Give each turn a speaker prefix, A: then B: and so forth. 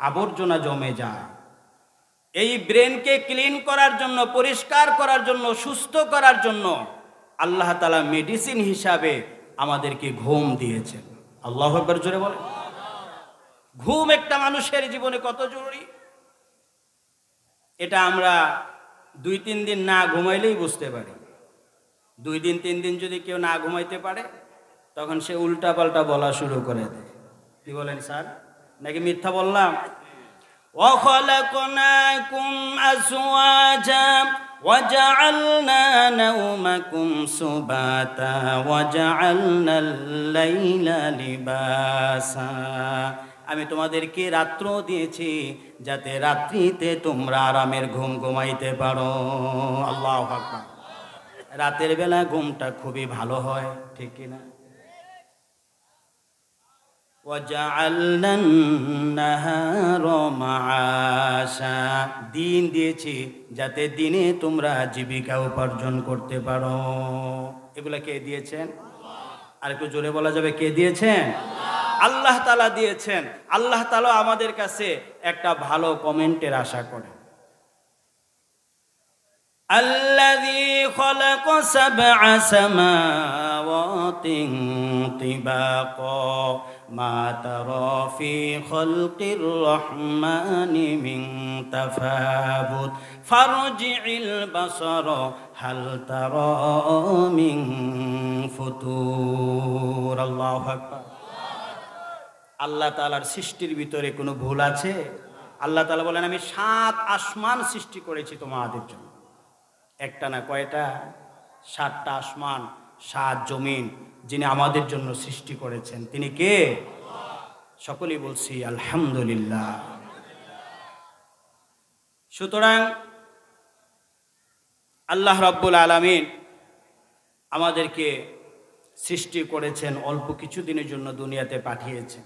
A: আবর্জনা জমে যায়। এই ব্রেনকে ক্লিন করার জন্য, পরিষ্কার করার জন্য, সুস্থ করার জন্য আল্লাহ তাআলা মেডিসিন হিসাবে আমাদেরকে ঘুম দিয়েছেন। আল্লাহু আকবার, জোরে বলে। ঘুম একটা মানুষের জীবনে কত জরুরি, এটা আমরা 2-3 দিন না ঘুমাইলেই বুঝতে পারি। 2 দিন 3 দিন যদি কেউ না ঘুমাইতে পারে, তখন সে উল্টাপাল্টা বলা শুরু করে দেয়। কি বলেন স্যার, নাকি মিথ্যা বললাম? وَخَلَقْنَاكُمْ أَزْوَاجًا وَجَعَلْنَا نَوْمَكُمْ سُبَاتًا وَجَعَلْنَا اللَّيْلَ لِبَاسًا। আমি তোমাদেরকে রাত্র দিয়েছি যাতে রাত্রিতে তোমরা আরামের ঘুম ঘুমাইতে পারো। আল্লাহু আকবার। রাতের বেলা ঘুমটা খুবই ভালো হয়, ঠিক কিনা? وَجَعَلْنَا النَّهَارَ مَعَاشًا, দিন দিয়েছি যাতে দিনে তোমরা জীবিকা উপার্জন করতে পারো। এগুলা কে দিয়েছেন? আর একটু জোরে বলা যাবে, কে দিয়েছেন? আল্লাহ তাআলা দিয়েছেন। আল্লাহ তাআলা আমাদের কাছে একটা ভালো কমেন্টের আশা করেন। الذي خلق 7 سماوات طباقا ما ترى في خلق الرحمن من تفاوت فارجع البصر هل ترى من فطور। আল্লাহু আকবার। আল্লাহ তাআলার সৃষ্টির ভিতরে কোনো ভুল আছে? আল্লাহ তাআলা বলেন, আমি 7 আসমান সৃষ্টি করেছি তোমাদের জন্য। একটা না, কয়টা? 7টা আসমান, 7 জমিন যিনি আমাদের জন্য সৃষ্টি করেছেন, তিনি কে? সকলেই বলছি আলহামদুলিল্লাহ। সুতরাং আল্লাহ রাব্বুল আলামিন আমাদেরকে সৃষ্টি করেছেন, অল্প কিছু দিনের জন্য দুনিয়াতে পাঠিয়েছেন।